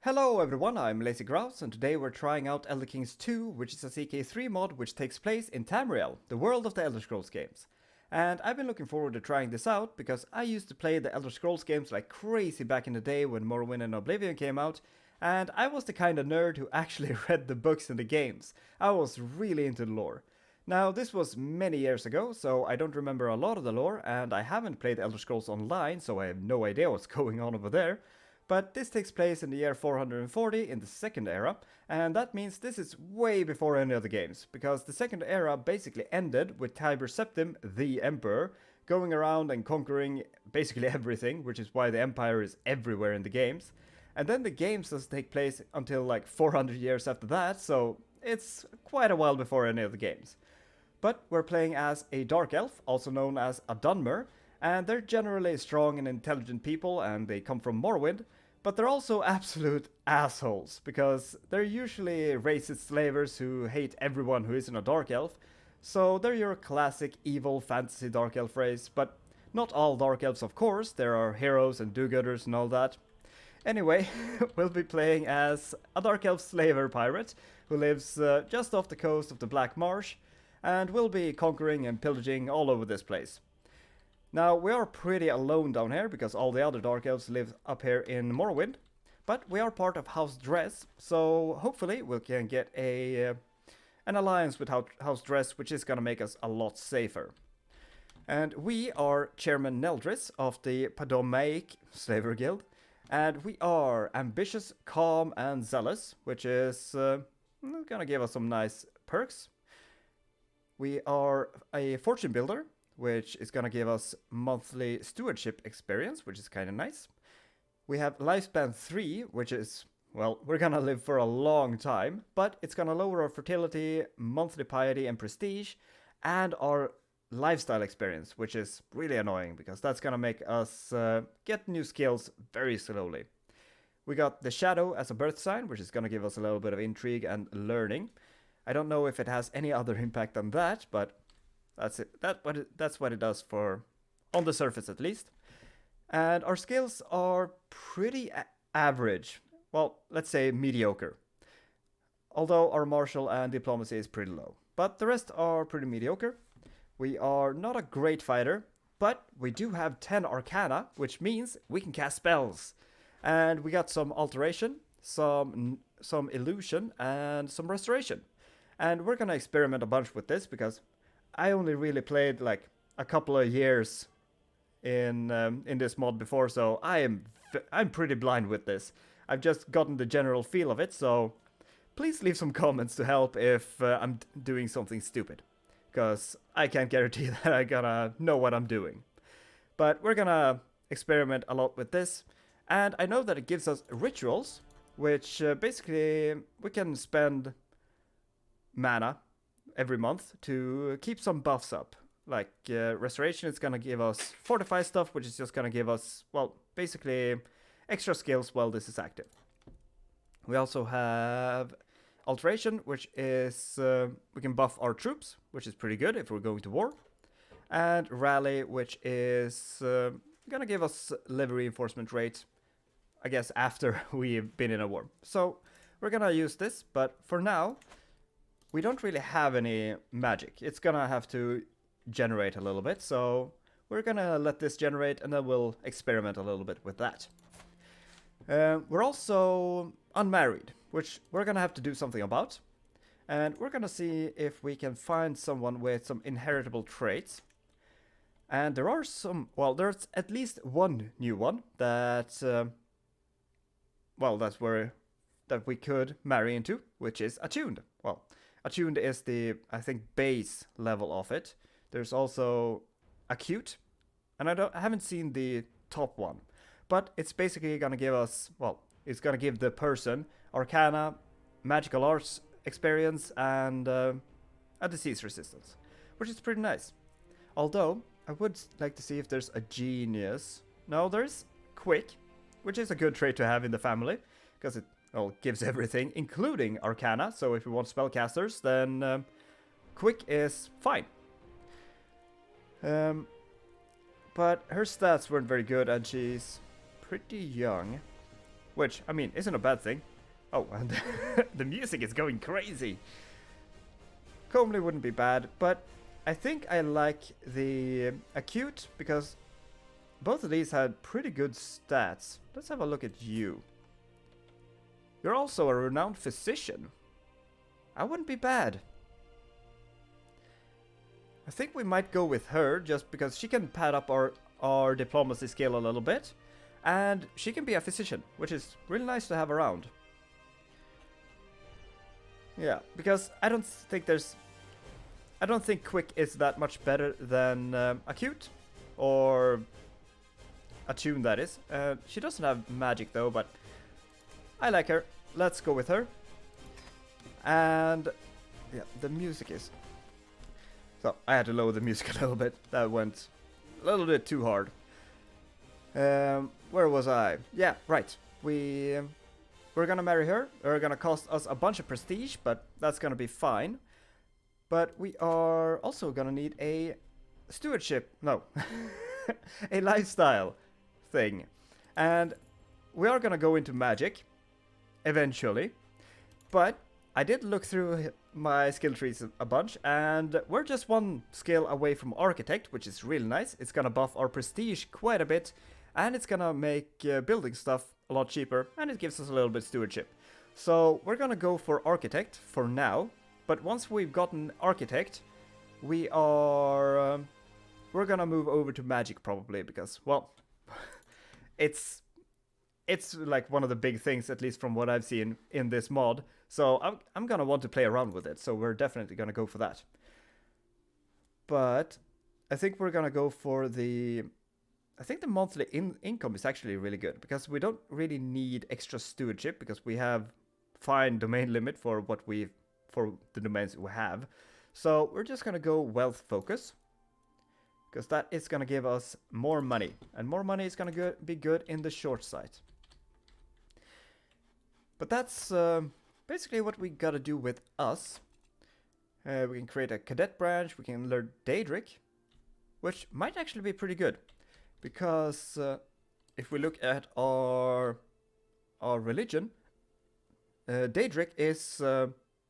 Hello everyone, I'm Lazy Grouse, and today we're trying out Elder Kings 2, which is a CK3 mod which takes place in Tamriel, the world of the Elder Scrolls games. And I've been looking forward to trying this out because I used to play the Elder Scrolls games like crazy back in the day when Morrowind and Oblivion came out, and I was the kind of nerd who actually read the books in the games. I was really into the lore. Now, this was many years ago, so I don't remember a lot of the lore, and I haven't played Elder Scrolls Online, so I have no idea what's going on over there. But this takes place in the year 440 in the Second Era, and that means this is way before any other games, because the Second Era basically ended with Tiber Septim, the Emperor, going around and conquering basically everything, which is why the Empire is everywhere in the games. And then the games doesn't take place until like 400 years after that, so it's quite a while before any of the games. But we're playing as a Dark Elf, also known as a Dunmer, and they're generally strong and intelligent people, and they come from Morrowind, but they're also absolute assholes, because they're usually racist slavers who hate everyone who isn't a Dark Elf, so they're your classic evil fantasy Dark Elf race, but not all Dark Elves of course, there are heroes and do-gooders and all that. Anyway, we'll be playing as a Dark Elf slaver pirate, who lives just off the coast of the Black Marsh, and we'll be conquering and pillaging all over this place. Now, we are pretty alone down here, because all the other Dark Elves live up here in Morrowind, but we are part of House Dress, so hopefully we can get an alliance with House Dress, which is gonna make us a lot safer. And we are Chairman Neldris of the Padomaic Slaver Guild, and we are ambitious, calm, and zealous, which is gonna give us some nice perks. We are a fortune builder, which is gonna give us monthly stewardship experience, which is kind of nice. We have lifespan 3, which is, well, we're gonna live for a long time, but it's gonna lower our fertility, monthly piety and prestige, and our lifestyle experience, which is really annoying, because that's gonna make us get new skills very slowly. We got the Shadow as a birth sign, which is gonna give us a little bit of intrigue and learning. I don't know if it has any other impact than that, but that's it. That's what it does for, on the surface at least. And our skills are pretty average. Well, let's say mediocre. Although our martial and diplomacy is pretty low. But the rest are pretty mediocre. We are not a great fighter, but we do have 10 arcana, which means we can cast spells. And we got some alteration, some illusion, and some restoration. And we're gonna experiment a bunch with this, because I only really played like a couple of years in this mod before, so I'm pretty blind with this. I've just gotten the general feel of it, so please leave some comments to help if I'm doing something stupid, because I can't guarantee that I'm gonna know what I'm doing. But we're gonna experiment a lot with this, and I know that it gives us rituals, which basically we can spend mana every month to keep some buffs up. Like restoration is gonna give us fortify stuff, which is just gonna give us, well, basically extra skills while this is active. We also have alteration, which is we can buff our troops, which is pretty good if we're going to war. And rally, which is gonna give us level reinforcement rate, I guess, after we've been in a war. So we're gonna use this, but for now we don't really have any magic. It's gonna have to generate a little bit, so we're gonna let this generate and then we'll experiment a little bit with that. We're also unmarried, which we're gonna have to do something about. And we're gonna see if we can find someone with some inheritable traits. And there are some, well, there's at least one new one that, well, that we could marry into, which is attuned. Well, attuned is the, I think, base level of it. There's also acute, and I haven't seen the top one, but it's basically gonna give us, well, it's gonna give the person arcana, magical arts experience, and a disease resistance, which is pretty nice. Although I would like to see if there's a genius. No, there's quick, which is a good trait to have in the family, because it, well, gives everything, including arcana. So if we want spellcasters, then quick is fine. But her stats weren't very good, and she's pretty young. which, I mean, isn't a bad thing. Oh, and the music is going crazy. Comely wouldn't be bad, but I think I like the acute because both of these had pretty good stats. Let's have a look at you. You're also a renowned physician. I wouldn't be bad. I think we might go with her just because she can pad up our diplomacy skill a little bit. And she can be a physician, which is really nice to have around. Yeah, because I don't think quick is that much better than acute. Or attune, that is. She doesn't have magic though, but I like her. Let's go with her. And yeah, the music is... So I had to lower the music a little bit. That went a little bit too hard. Where was I? Yeah, right. We're gonna marry her. It's gonna cost us a bunch of prestige, but that's gonna be fine. But we are also gonna need a stewardship. No. A lifestyle thing. And we are gonna go into magic eventually. But I did look through my skill trees a bunch, and we're just one skill away from architect, which is really nice. It's gonna buff our prestige quite a bit, and it's gonna make building stuff a lot cheaper, and it gives us a little bit stewardship. So we're gonna go for architect for now, but once we've gotten architect, we're gonna move over to magic probably, because, well, it's like one of the big things, at least from what I've seen in this mod. So I'm gonna want to play around with it. So we're definitely gonna go for that. But I think we're gonna go for the... I think the monthly income is actually really good, because we don't really need extra stewardship, because we have fine domain limit for the domains we have. So we're just gonna go wealth focus, because that is gonna give us more money, and more money is gonna be good in the short sight. But that's basically what we gotta do with us. We can create a cadet branch, we can learn Daedric, which might actually be pretty good. Because if we look at our religion, Daedric is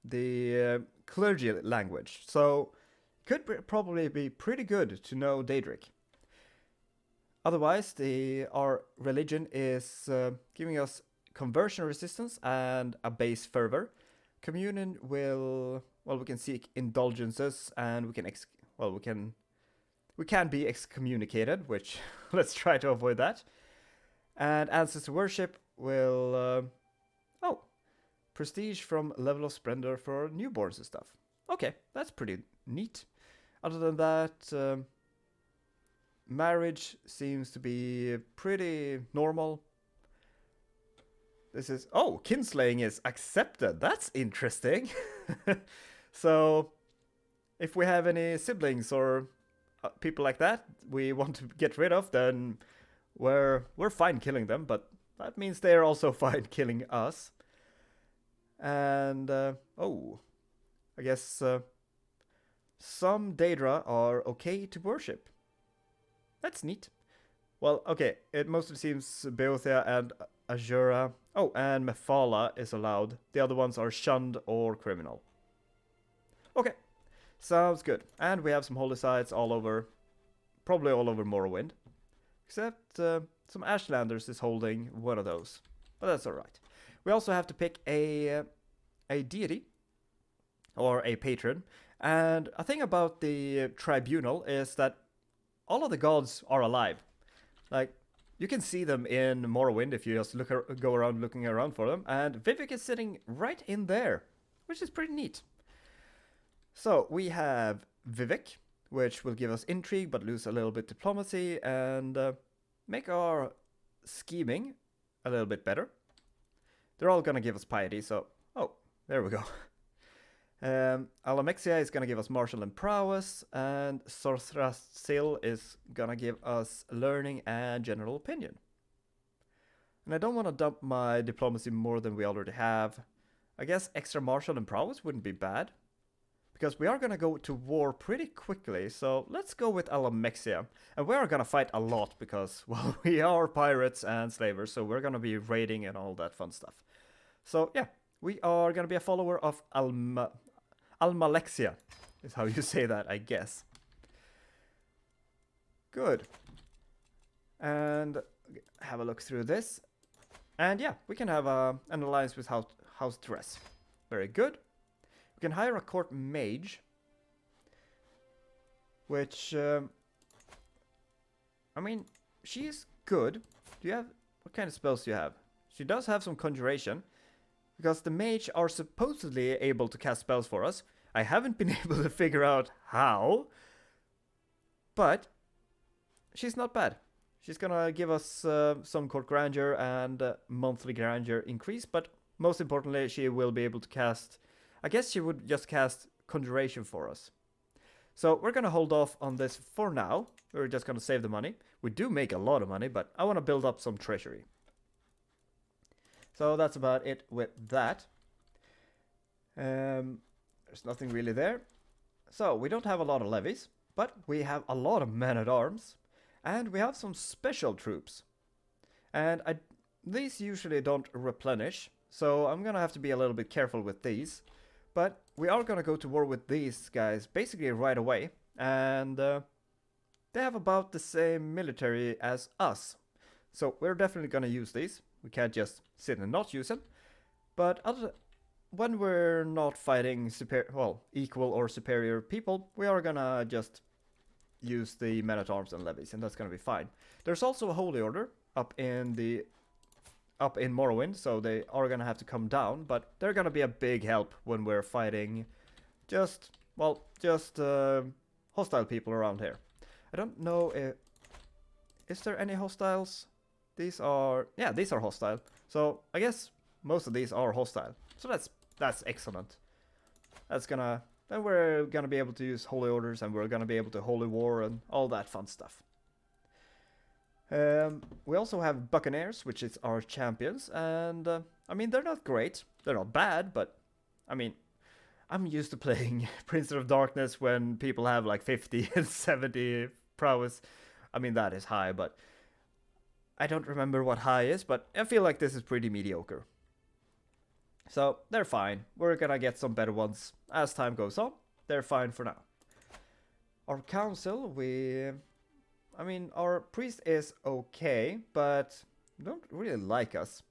the clergy language. So it could probably be pretty good to know Daedric. Otherwise, our religion is giving us conversion resistance and a base fervor. Communion will, well, we can seek indulgences, and we can be excommunicated, which let's try to avoid that. And ancestor worship will prestige from level of splendor for newborns and stuff. Okay, that's pretty neat. Other than that, marriage seems to be pretty normal. This is... Oh, kinslaying is accepted. That's interesting. So, if we have any siblings or people like that we want to get rid of, then we're fine killing them. But that means they're also fine killing us. And, I guess some Daedra are okay to worship. That's neat. Well, okay, it mostly seems Beothea and Azura. Oh, and Mephala is allowed. The other ones are shunned or criminal. Okay, sounds good. And we have some holy sites all over, probably all over Morrowind. Except some Ashlanders is holding one of those. But that's alright. We also have to pick a deity or a patron. And a thing about the tribunal is that all of the gods are alive. Like, you can see them in Morrowind if you just go around looking around for them. And Vivek is sitting right in there, which is pretty neat. So we have Vivek, which will give us intrigue but lose a little bit diplomacy and make our scheming a little bit better. They're all gonna give us piety, so... Oh, there we go. Alamexia is gonna give us martial and prowess, and Sorthrasil is gonna give us learning and general opinion. And I don't want to dump my diplomacy more than we already have. I guess extra martial and prowess wouldn't be bad. because we are gonna go to war pretty quickly. So let's go with Alamexia, and we are gonna fight a lot because, well, we are pirates and slavers, so we're gonna be raiding and all that fun stuff. So yeah, we are gonna be a follower of Almalexia, is how you say that, I guess. Good. And have a look through this. And yeah, we can have an alliance with House Dress. Very good. We can hire a court mage. Which, I mean, she's good. Do you have, what kind of spells do you have? She does have some conjuration. Because the mage are supposedly able to cast spells for us. I haven't been able to figure out how. But she's not bad. She's gonna give us some court grandeur and monthly grandeur increase, but most importantly, she will be able to cast... I guess she would just cast conjuration for us. So we're gonna hold off on this for now. We're just gonna save the money. We do make a lot of money, but I want to build up some treasury. So that's about it with that. There's nothing really there. So we don't have a lot of levies, but we have a lot of men-at-arms. And we have some special troops. And these usually don't replenish, so I'm gonna have to be a little bit careful with these. But we are gonna go to war with these guys basically right away. And they have about the same military as us. So we're definitely gonna use these. We can't just sit and not use them. But when we're not fighting equal or superior people, we are gonna just use the men-at-arms and levies, and that's gonna be fine. There's also a holy order up in Morrowind, so they are gonna have to come down, but they're gonna be a big help when we're fighting just hostile people around here. I don't know is there any hostiles? These are hostile. So I guess most of these are hostile. So that's excellent. Then we're gonna be able to use holy orders, and we're gonna be able to holy war and all that fun stuff. We also have Buccaneers, which is our champions, and I mean, they're not great. They're not bad, but I mean, I'm used to playing Prince of Darkness when people have like 50 and 70 prowess. I mean, that is high, but I don't remember what high is, but I feel like this is pretty mediocre. So they're fine. We're gonna get some better ones as time goes on. They're fine for now. Our council, our priest is okay, but don't really like us.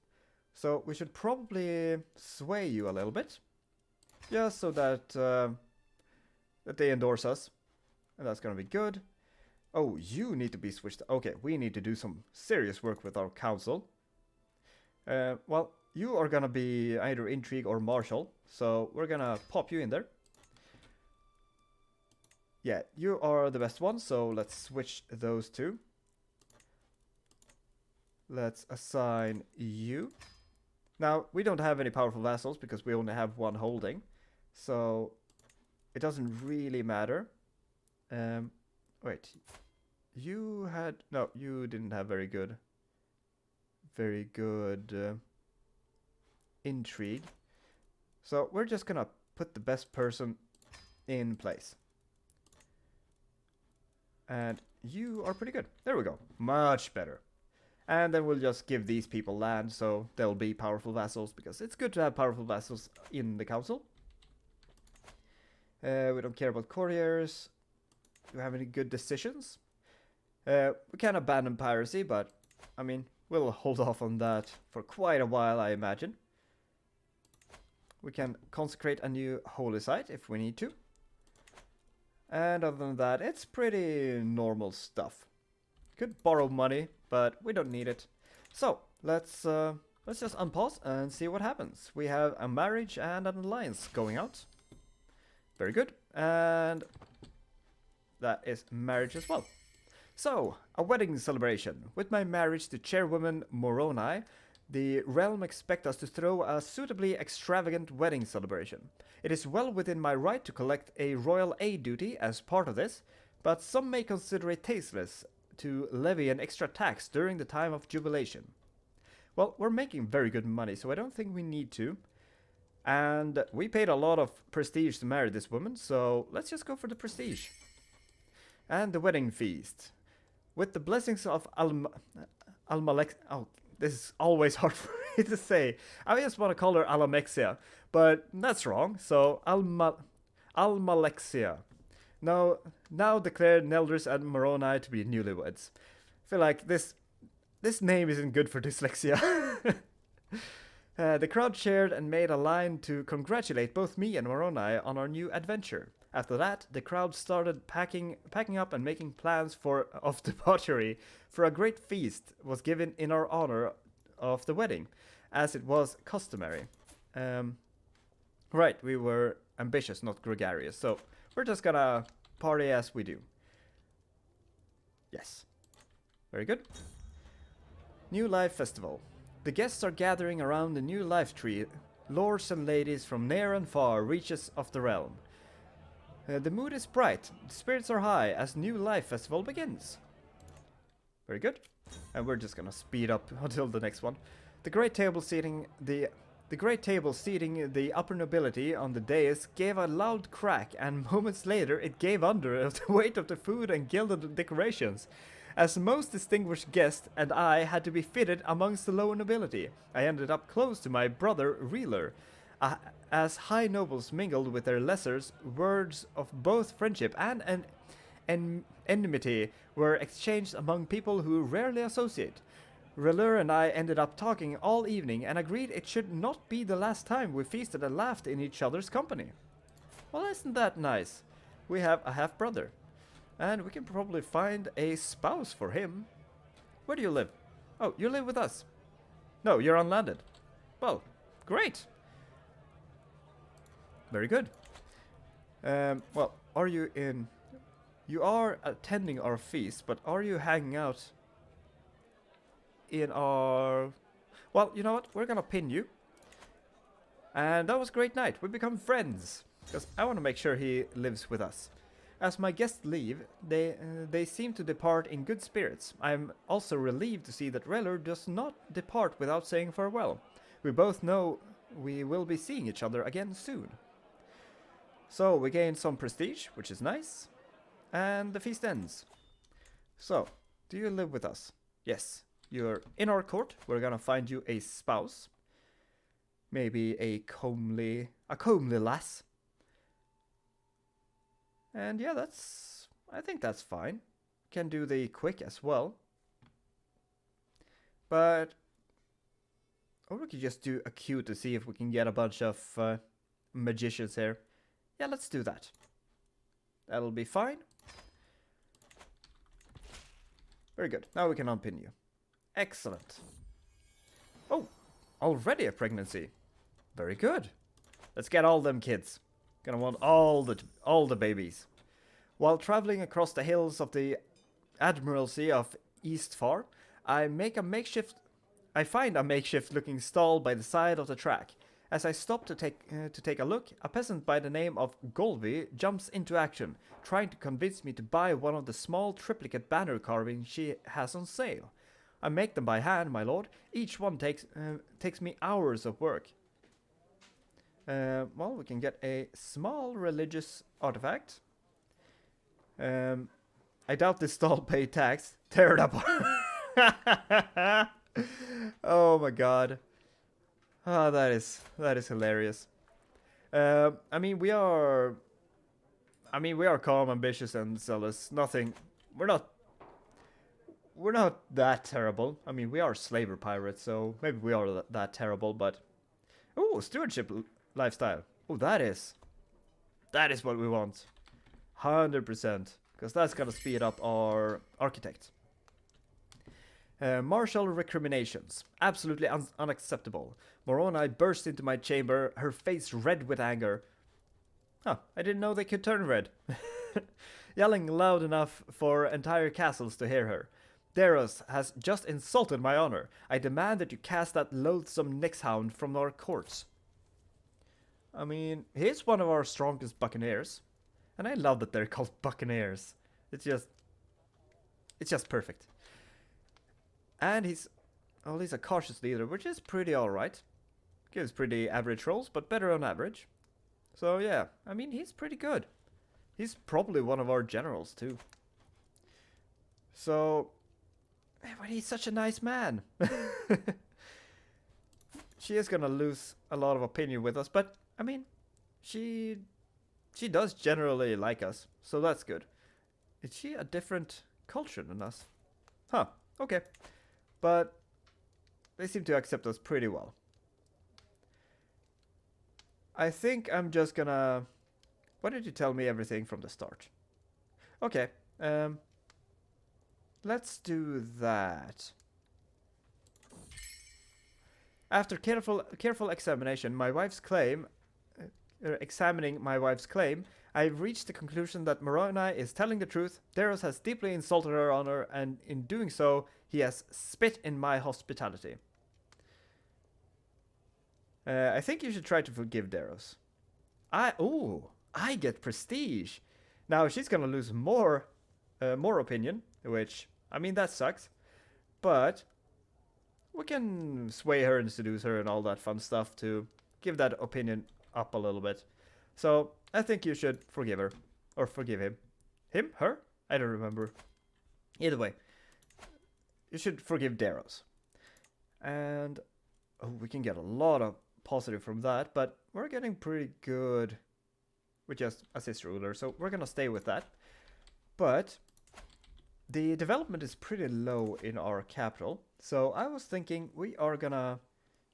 So we should probably sway you a little bit. Just so that they endorse us. And that's gonna be good. Oh, you need to be switched. Okay, we need to do some serious work with our council. Well, you are gonna be either intrigue or martial, so we're gonna pop you in there. Yeah, you are the best one, so let's switch those two. Let's assign you. Now, we don't have any powerful vassals because we only have one holding, so it doesn't really matter. Wait, you didn't have very good intrigue. So we're just gonna put the best person in place. And you are pretty good. There we go. Much better. And then we'll just give these people land, so they'll be powerful vassals, because it's good to have powerful vassals in the council. We don't care about courtiers. Do you have any good decisions? We can abandon piracy, but I mean, we'll hold off on that for quite a while, I imagine. We can consecrate a new holy site if we need to. And other than that, it's pretty normal stuff. Could borrow money, but we don't need it. So let's just unpause and see what happens. We have a marriage and an alliance going out. Very good. And that is marriage as well. So, a wedding celebration. With my marriage to Chairwoman Moroni, the realm expect us to throw a suitably extravagant wedding celebration. It is well within my right to collect a royal aid duty as part of this, but some may consider it tasteless to levy an extra tax during the time of jubilation. Well, we're making very good money, so I don't think we need to. And we paid a lot of prestige to marry this woman, so let's just go for the prestige. And the wedding feast. With the blessings of Almalek... Oh, this is always hard for me to say. I just want to call her Alamexia, but that's wrong. So Almalexia. Now declared Neldris and Moroni to be newlyweds. I feel like this name isn't good for dyslexia. The crowd cheered and made a line to congratulate both me and Moroni on our new adventure. After that, the crowd started packing up and making plans of debauchery, for a great feast was given in our honor of the wedding, as it was customary. Right, we were ambitious, not gregarious, so we're just gonna party as we do. Yes. Very good. New Life Festival. The guests are gathering around the new life tree, lords and ladies from near and far reaches of the realm. The mood is bright, the spirits are high as New Life Festival begins. Very good. And we're just gonna speed up until the next one. The great table seating the upper nobility on the dais gave a loud crack, and moments later it gave under the weight of the food and gilded decorations. As most distinguished guest and I had to be fitted amongst the lower nobility, I ended up close to my brother Reeler. As high nobles mingled with their lessers, words of both friendship and enmity were exchanged among people who rarely associate. Reeler and I ended up talking all evening and agreed it should not be the last time we feasted and laughed in each other's company. Well, isn't that nice? We have a half-brother. And we can probably find a spouse for him. Where do you live? Oh, you live with us. No, you're unlanded. Well, great. Very good. Well, are you in... You are attending our feast, but are you hanging out in our... Well, you know what? We're gonna pin you. And that was a great night. We become friends. Because I want to make sure he lives with us. As my guests leave, they seem to depart in good spirits. I am also relieved to see that Reller does not depart without saying farewell. We both know we will be seeing each other again soon. So we gain some prestige, which is nice. And the feast ends. So, do you live with us? Yes. You're in our court. We're gonna find you a spouse. Maybe a comely lass. And yeah, I think that's fine. Can do the quick as well. But, or we could just do a queue to see if we can get a bunch of magicians here. Yeah, let's do that. That'll be fine. Very good. Now we can unpin you. Excellent. Oh, already a pregnancy. Very good. Let's get all them kids. Gonna want all the babies. While traveling across the hills of the Admiralty of Eastfar, I find a makeshift looking stall by the side of the track. As I stop to take a look, a peasant by the name of Golvi jumps into action, trying to convince me to buy one of the small triplicate banner carvings she has on sale. I make them by hand, my lord. Each one takes me hours of work. Well, we can get a small religious artifact. I doubt this stall paid tax. Tear it up. Oh my god. Oh, that is hilarious. I mean, we are calm, ambitious, and zealous. We're not that terrible. I mean, we are slaver pirates, so maybe we are that terrible, but... Ooh, stewardship lifestyle. Oh, that is what we want. 100%. Because that's gonna speed up our architect. Martial recriminations. Absolutely unacceptable. Moroni burst into my chamber, her face red with anger. Huh, I didn't know they could turn red. Yelling loud enough for entire castles to hear her. Daros has just insulted my honor. I demand that you cast that loathsome Nixhound from our courts. I mean, he's one of our strongest buccaneers. And I love that they're called buccaneers. It's just perfect. And he's a cautious leader, which is pretty alright. gives pretty average rolls, but better on average. So yeah, I mean, he's pretty good. He's probably one of our generals too. So, but he's such a nice man. She is gonna lose a lot of opinion with us, but I mean, she does generally like us, so that's good. Is she a different culture than us? Huh, okay. But they seem to accept us pretty well. I think I'm just gonna... Why did you tell me everything from the start? Okay, let's do that. After careful examination, examining my wife's claim, I reached the conclusion that Moroni is telling the truth. Daros has deeply insulted her honor, and in doing so, he has spit in my hospitality. I think you should try to forgive Daros. I get prestige. Now she's gonna lose more opinion, which, I mean, that sucks. But we can sway her and seduce her and all that fun stuff to give that opinion up a little bit. So I think you should forgive her. Or forgive him. Him? Her? I don't remember. Either way, you should forgive Daros. And we can get a lot of positive from that, but we're getting pretty good with just assist ruler, so we're gonna stay with that. But the development is pretty low in our capital, so I was thinking we are gonna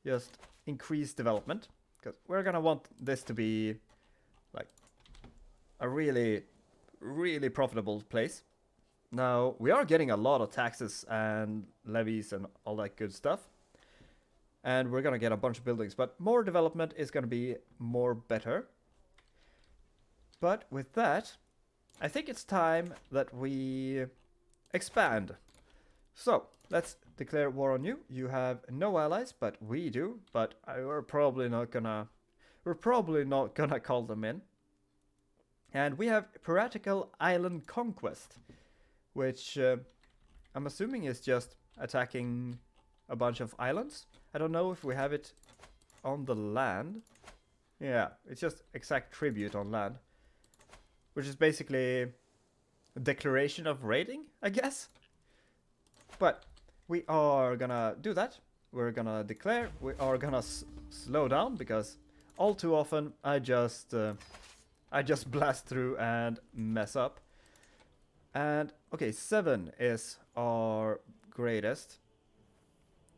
just increase development, because we're gonna want this to be like a really profitable place. Now we are getting a lot of taxes and levies and all that good stuff, and we're gonna get a bunch of buildings, but more development is gonna be more better. But with that, I think it's time that we expand. So let's declare war on you. You have no allies, but we do. But we're probably not gonna call them in. And we have piratical island conquest, which I'm assuming is just attacking a bunch of islands. I don't know if we have it on the land. Yeah, it's just exact tribute on land, which is basically a declaration of raiding, I guess. But we are gonna do that. We're gonna declare. We are gonna slow down, because all too often I just blast through and mess up. And okay, 7 is our greatest,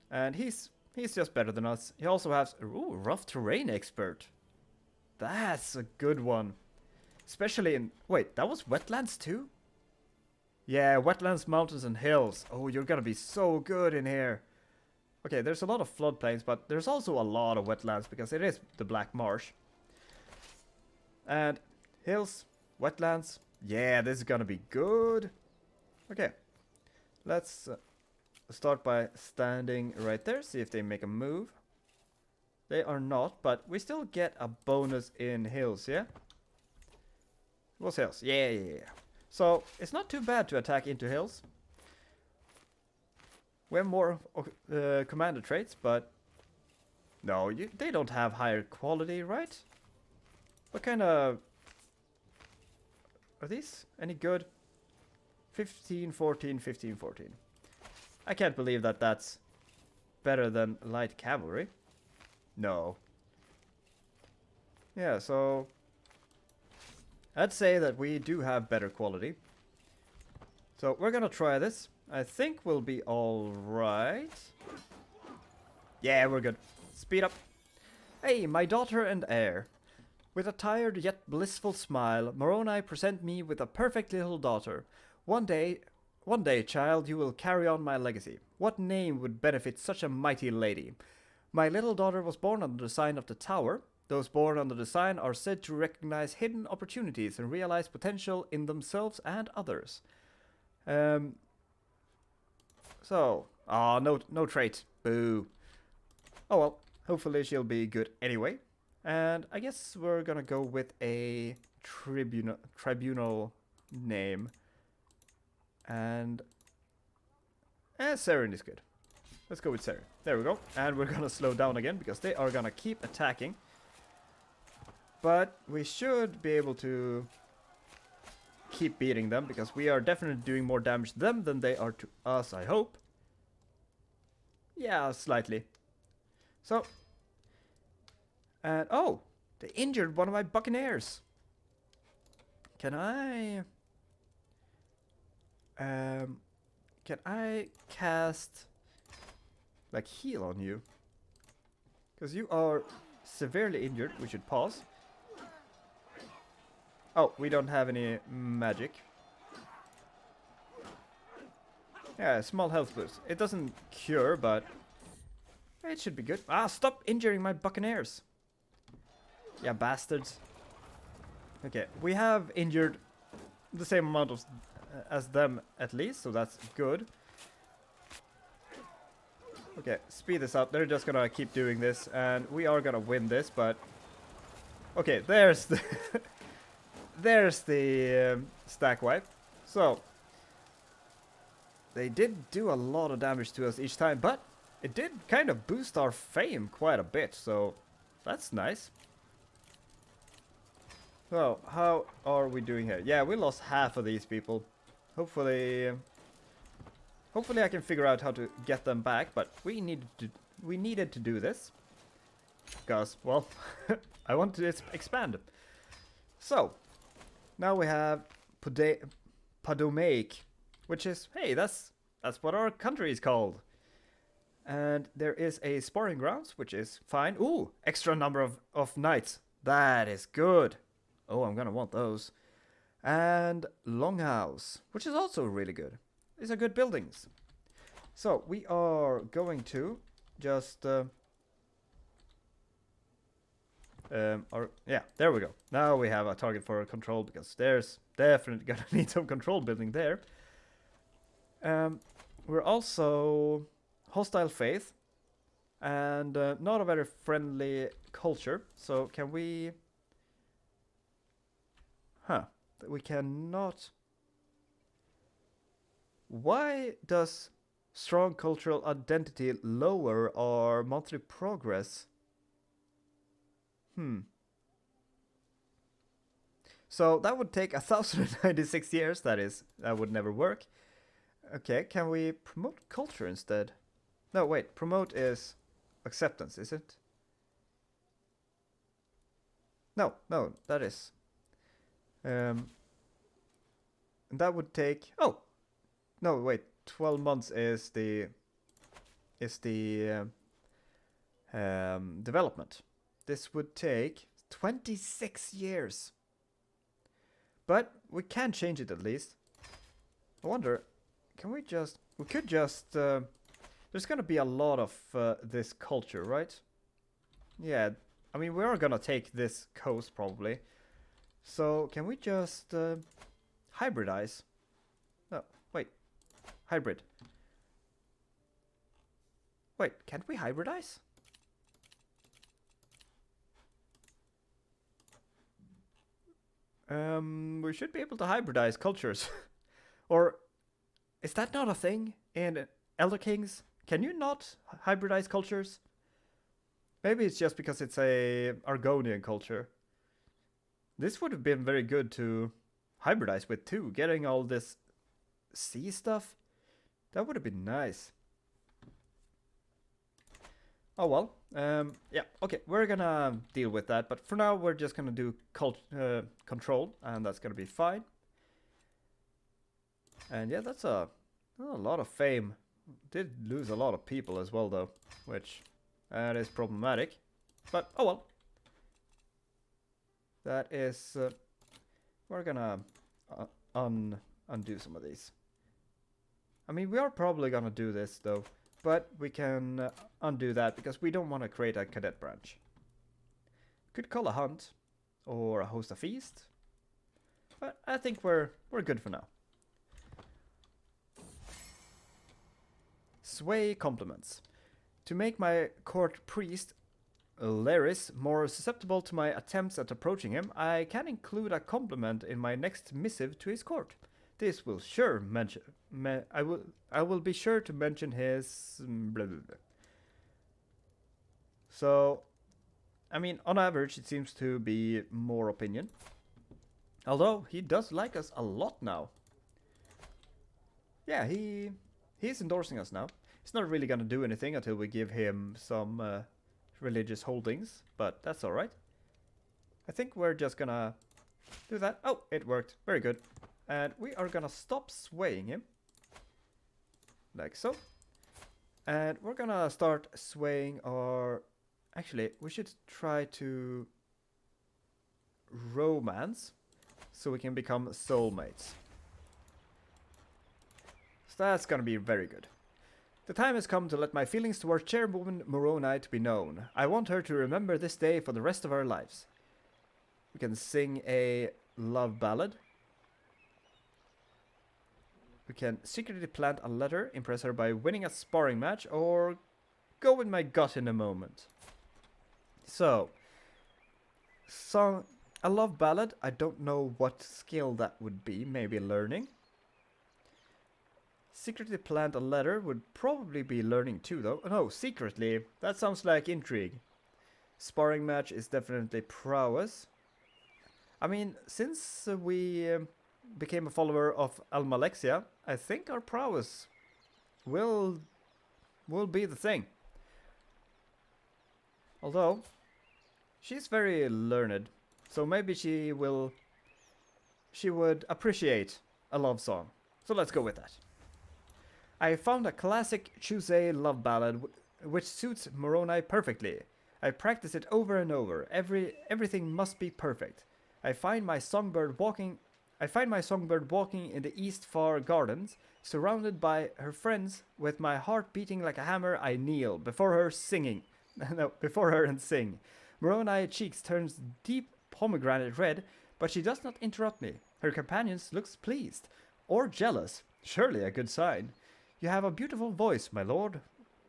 and he's just better than us. He also has rough terrain expert. That's a good one. Especially in... Wait, that was wetlands too? Yeah, wetlands, mountains, and hills. Oh, you're gonna be so good in here. Okay, there's a lot of floodplains, but there's also a lot of wetlands, because it is the Black Marsh. And hills, wetlands. Yeah, this is gonna be good. Okay, let's start by standing right there, see if they make a move. They are not, but we still get a bonus in hills, yeah? What's hills? Yeah. So it's not too bad to attack into hills. We have more commander traits, but no, they don't have higher quality, right? What kind of... Are these any good? 15, 14, 15, 14. I can't believe that that's better than light cavalry. No. Yeah, so I'd say that we do have better quality. So we're gonna try this. I think we'll be alright. Yeah, we're good. Speed up. Hey, my daughter and heir. With a tired yet blissful smile, Moroni present me with a perfect little daughter. One day, child, you will carry on my legacy. What name would benefit such a mighty lady? My little daughter was born under the sign of the Tower. Those born under the sign are said to recognize hidden opportunities and realize potential in themselves and others. No trait. Boo. Oh well, hopefully she'll be good anyway. And I guess we're gonna go with a tribunal name. And Saren is good. Let's go with Saren. There we go. And we're gonna slow down again because they are gonna keep attacking. But we should be able to keep beating them because we are definitely doing more damage to them than they are to us, I hope. Yeah, slightly. So, and oh, they injured one of my buccaneers. Can I cast like heal on you? Because you are severely injured. We should pause. Oh, we don't have any magic. Yeah, small health boost. It doesn't cure, but it should be good. Ah, stop injuring my buccaneers. Yeah, bastards. Okay, we have injured the same amount of as them at least, so that's good. Okay, speed this up. They're just gonna keep doing this, and we are gonna win this, but... Okay, there's the... there's the stack wipe. So, they did do a lot of damage to us each time, but it did kind of boost our fame quite a bit, so that's nice. So, how are we doing here? Yeah, we lost half of these people. Hopefully I can figure out how to get them back, but we needed to do this. Because, well, I want to expand. So, now we have Podomaic, which is, hey, that's what our country is called. And there is a sparring grounds, which is fine. Ooh, extra number of knights. That is good. Oh, I'm gonna want those. And Longhouse, which is also really good. These are good buildings. So, we are going to just... yeah, there we go. Now we have a target for control, because there's definitely gonna need some control building there. We're also hostile faith and not a very friendly culture. So can we? Huh? We cannot. Why does strong cultural identity lower our monthly progress? So that would take 1,096 years. That would never work. Okay, can we promote culture instead? No, wait, promote is acceptance, is it? No, that is. That would take... Oh! No, wait, 12 months is the development. This would take 26 years. But we can change it at least. I wonder, can we just... We could just... there's gonna be a lot of this culture, right? Yeah, I mean, we are gonna take this coast probably. So, can we just hybridize? No, wait. Hybrid. Wait, can't we hybridize? We should be able to hybridize cultures. Or is that not a thing in Elder Kings? Can you not hybridize cultures? Maybe it's just because it's a Argonian culture. This would have been very good to hybridize with too. Getting all this sea stuff. That would have been nice. Oh well. Yeah, okay, we're gonna deal with that, but for now we're just gonna do control, and that's gonna be fine. And yeah, that's a lot of fame. Did lose a lot of people as well though, which that is problematic. But oh well. That is we're gonna undo some of these. I mean, we are probably gonna do this though. But we can undo that because we don't want to create a cadet branch. Could call a hunt or host a feast. But I think we're good for now. Sway compliments. To make my court priest, Laris, more susceptible to my attempts at approaching him, I can include a compliment in my next missive to his court. This will sure mention... I will be sure to mention his... blah, blah, blah. So, I mean, on average, it seems to be more opinion. Although, he does like us a lot now. Yeah, he's endorsing us now. He's not really gonna do anything until we give him some religious holdings, but that's alright. I think we're just gonna do that. Oh, it worked. Very good. And we are gonna stop swaying him. Like so. And we're gonna start swaying our... Actually, we should try to romance so we can become soulmates. So that's gonna be very good. The time has come to let my feelings towards Chairwoman Moroni to be known. I want her to remember this day for the rest of our lives. We can sing a love ballad. We can secretly plant a letter, impress her by winning a sparring match, or go with my gut in a moment. So, a love ballad. I don't know what skill that would be. Maybe learning. Secretly plant a letter would probably be learning too, though. No, secretly. That sounds like intrigue. Sparring match is definitely prowess. I mean, since we became a follower of Almalexia, I think our prowess will be the thing. Although, she's very learned, so maybe she would appreciate a love song. So let's go with that. I found a classic Chusei love ballad which suits Moroni perfectly. I practice it over and over. Everything must be perfect. I find my songbird walking in the East Far Gardens, surrounded by her friends. With my heart beating like a hammer, I kneel before her and sing. Moroni cheeks turns deep pomegranate red, but she does not interrupt me. Her companions looks pleased or jealous. Surely a good sign. You have a beautiful voice, my lord,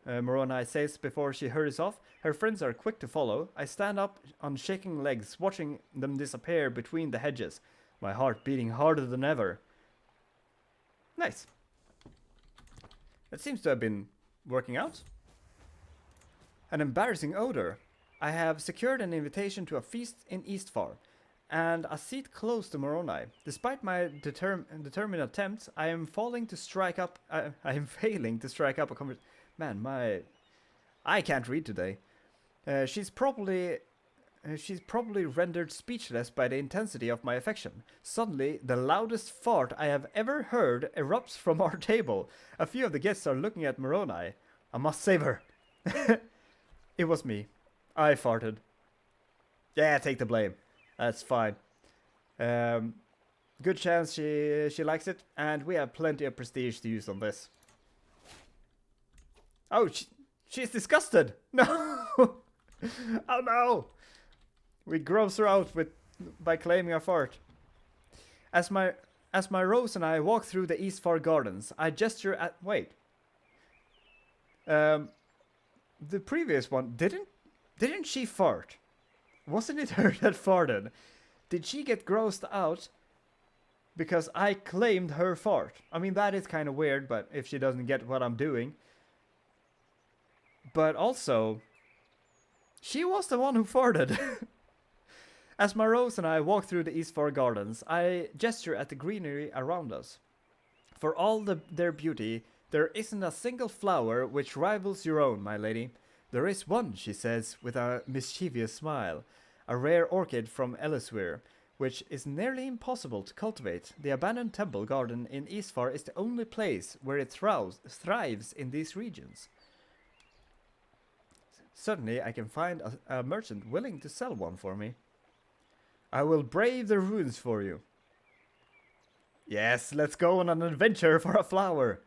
Moroni says before she hurries off. Her friends are quick to follow. I stand up on shaking legs, watching them disappear between the hedges, my heart beating harder than ever. Nice. It seems to have been working out. An embarrassing odor. I have secured an invitation to a feast in Eastfar, and a seat close to Moroni. Despite my determined attempts, I am failing to strike up a conversation. Man, I can't read today. She's probably rendered speechless by the intensity of my affection. Suddenly, the loudest fart I have ever heard erupts from our table. A few of the guests are looking at Moroni. I must save her. It was me. I farted. Yeah, take the blame. That's fine. Good chance she likes it, and we have plenty of prestige to use on this. Oh, she's disgusted. No. Oh no. We gross her out by claiming a fart. As my Rose and I walk through the East Far Gardens, I gesture at... Wait. The previous one, didn't she fart? Wasn't it her that farted? Did she get grossed out because I claimed her fart? I mean, that is kind of weird, but if she doesn't get what I'm doing. But also, she was the one who farted. As my Rose and I walk through the East Far Gardens, I gesture at the greenery around us. For all their beauty, there isn't a single flower which rivals your own, my lady. There is one, she says, with a mischievous smile. A rare orchid from Ellisweir, which is nearly impossible to cultivate. The abandoned temple garden in Eastfar is the only place where it thrives in these regions. Certainly, I can find a merchant willing to sell one for me. I will brave the ruins for you. Yes, let's go on an adventure for a flower.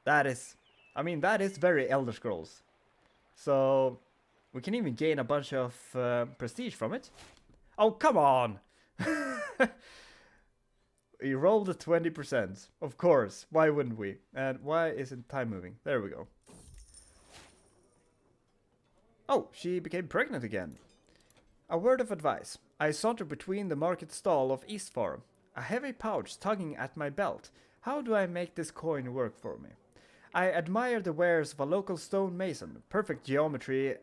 That is very Elder Scrolls. So, we can even gain a bunch of prestige from it. Oh, come on! We rolled a 20%. Of course, why wouldn't we? And why isn't time moving? There we go. Oh, she became pregnant again. A word of advice. I saunter between the market stall of Eastfar, a heavy pouch tugging at my belt. How do I make this coin work for me? I admire the wares of a local stone mason. Perfect geometry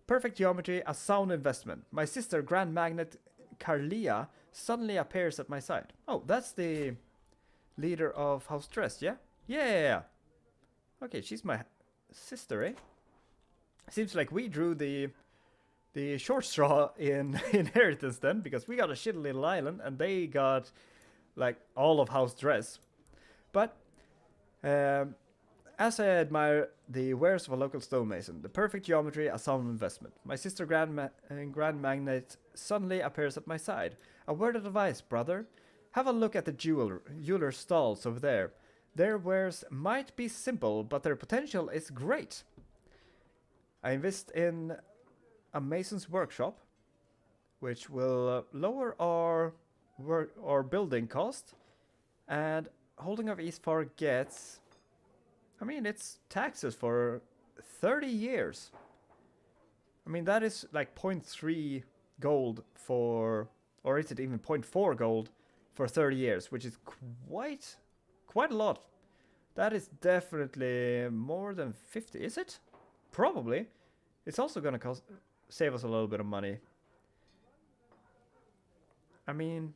perfect geometry, a sound investment. My sister, Grand Magnet Carlia, suddenly appears at my side. Oh, that's the leader of House Dress, yeah? Yeah. Okay, she's my sister, eh? Seems like we drew the short straw in Inheritance then, because we got a shitty little island and they got like all of House Dress. But as I admire the wares of a local stonemason, the perfect geometry, a sound investment. My sister Grand Magnet suddenly appears at my side. A word of advice, brother. Have a look at the jeweler stalls over there. Their wares might be simple, but their potential is great. I invest in a mason's workshop, which will lower our building cost, and Holding of Eastfar gets, I mean, it's taxes for 30 years. I mean, that is like 0.3 gold for, or is it even 0.4 gold for 30 years, which is quite a lot. That is definitely more than 50, is it? Probably. It's also gonna save us a little bit of money. I mean,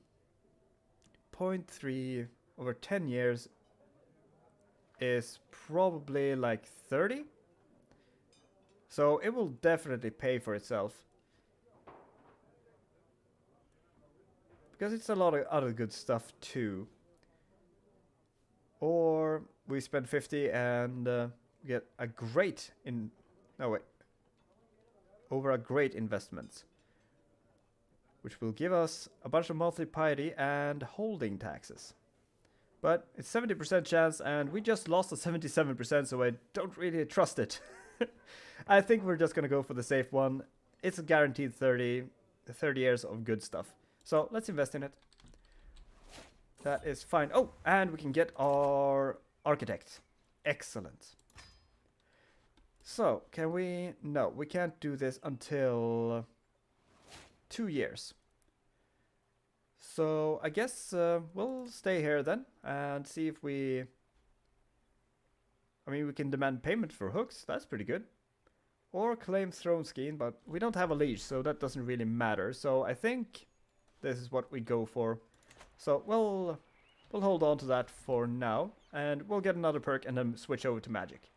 0.3 over 10 years is probably like 30. So it will definitely pay for itself. Because it's a lot of other good stuff too. Or we spend 50 and get a great over a great investment, which will give us a bunch of monthly piety and holding taxes. But it's 70% chance, and we just lost a 77%, so I don't really trust it. I think we're just gonna go for the safe one. It's a guaranteed 30 years of good stuff. So let's invest in it. That is fine. Oh, and we can get our architect. Excellent. So, can we... No, we can't do this until 2 years. So, I guess we'll stay here then and see if we... I mean, we can demand payment for hooks. That's pretty good. Or claim throne scheme, but we don't have a leash, so that doesn't really matter. So, I think this is what we go for. So, we'll hold on to that for now, and we'll get another perk and then switch over to magic.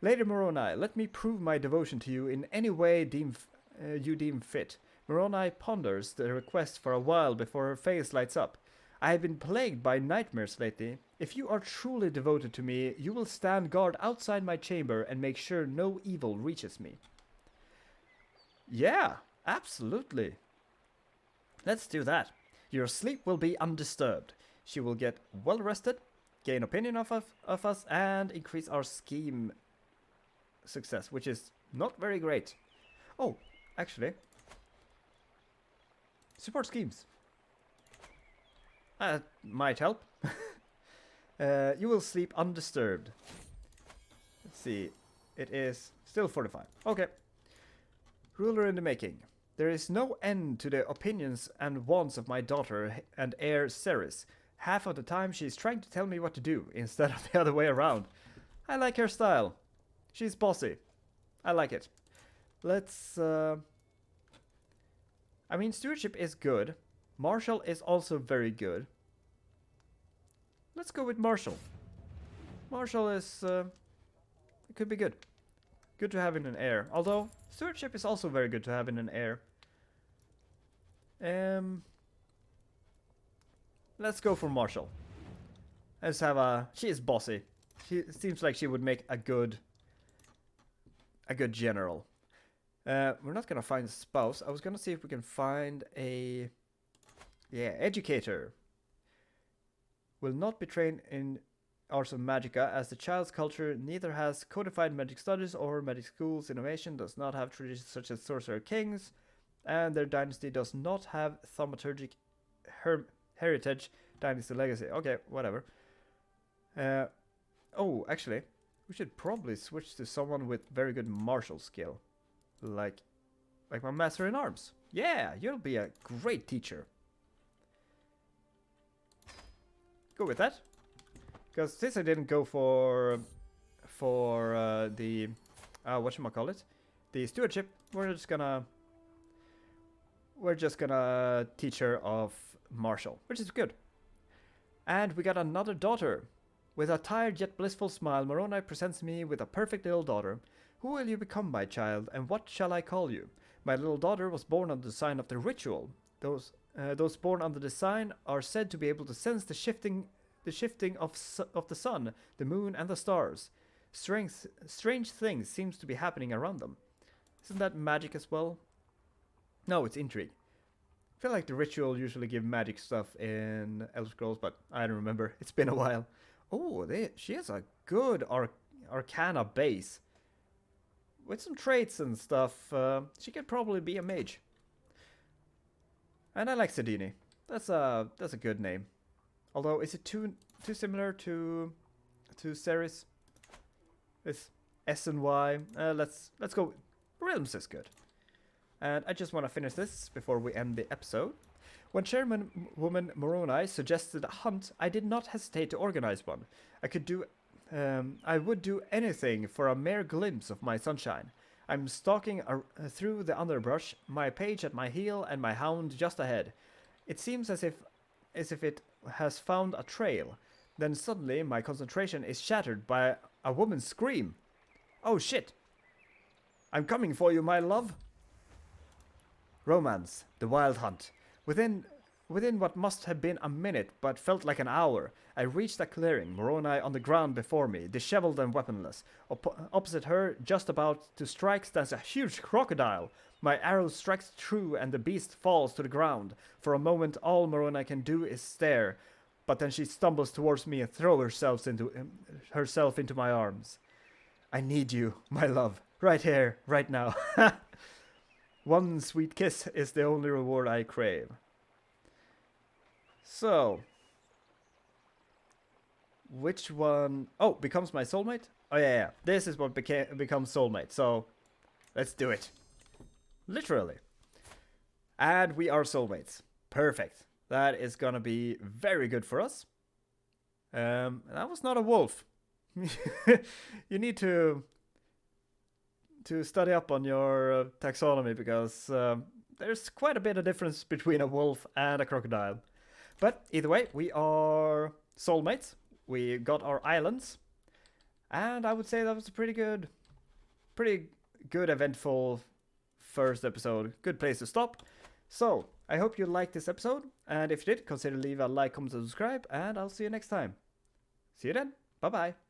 Lady Moroni, let me prove my devotion to you in any way you deem fit. Moroni ponders the request for a while before her face lights up. I have been plagued by nightmares lately. If you are truly devoted to me, you will stand guard outside my chamber and make sure no evil reaches me. Yeah, absolutely. Let's do that. Your sleep will be undisturbed. She will get well rested, gain opinion of us, and increase our scheme success, which is not very great. Oh, actually, support schemes. That might help. You will sleep undisturbed. Let's see. It is still 45. Okay. Ruler in the making. There is no end to the opinions and wants of my daughter and heir Ceres. Half of the time she's trying to tell me what to do instead of the other way around. I like her style. She's bossy. I like it. Let's... I mean, stewardship is good. Marshal is also very good. Let's go with Marshal. Marshal is... it could be good. Good to have in an heir. Although, stewardship is also very good to have in an heir. Let's go for Marshal. Let's have a... She is bossy. She seems like she would make a good general. We're not gonna find a spouse. I was gonna see if we can find a... Yeah, educator. Will not be trained in Arts of Magica, as the child's culture neither has codified magic studies or magic schools. Innovation does not have traditions such as Crusader Kings, and their dynasty does not have thaumaturgic heritage, dynasty legacy. Okay, whatever. Oh, actually, we should probably switch to someone with very good martial skill, like my master in arms. Yeah, you'll be a great teacher. Go with that. Because since I didn't go for the whatchamacallit, the stewardship, we're just gonna teach her of martial, which is good. And we got another daughter. With a tired yet blissful smile, Moroni presents me with a perfect little daughter. Who will you become, my child, and what shall I call you? My little daughter was born under the sign of the ritual. Those born under the sign are said to be able to sense the shifting of the sun, the moon, and the stars. Strange things seems to be happening around them. Isn't that magic as well? No, it's intrigue. I feel like the ritual usually give magic stuff in Elder Scrolls, but I don't remember. It's been a while. Oh, she has a good Arcana base. With some traits and stuff, she could probably be a mage. And I like Sedini. That's a good name. Although, is it too similar to Ceres? It's S and Y. Let's go. Realms is good. And I just want to finish this before we end the episode. When Chairman Woman Moroni suggested a hunt, I did not hesitate to organize one. I would do anything for a mere glimpse of my sunshine. I'm stalking through the underbrush, my page at my heel and my hound just ahead. It seems as if it has found a trail. Then suddenly my concentration is shattered by a woman's scream. Oh shit! I'm coming for you, my love! Romance, the wild hunt. Within what must have been a minute, but felt like an hour, I reached a clearing, Moroni on the ground before me, disheveled and weaponless. Opposite her, just about to strike, stands a huge crocodile. My arrow strikes true and the beast falls to the ground. For a moment, all Moroni can do is stare, but then she stumbles towards me and throws herself into my arms. I need you, my love, right here, right now. One sweet kiss is the only reward I crave. So, which one? Oh, becomes my soulmate? Oh yeah. This is what becomes soulmate. So, let's do it. Literally. And we are soulmates. Perfect. That is gonna be very good for us. That was not a wolf. You need to study up on your taxonomy, because there's quite a bit of difference between a wolf and a crocodile. But either way, we are soulmates. We got our islands. And I would say that was a pretty good eventful first episode. Good place to stop. So, I hope you liked this episode. And if you did, consider leave a like, comment, and subscribe. And I'll see you next time. See you then. Bye-bye.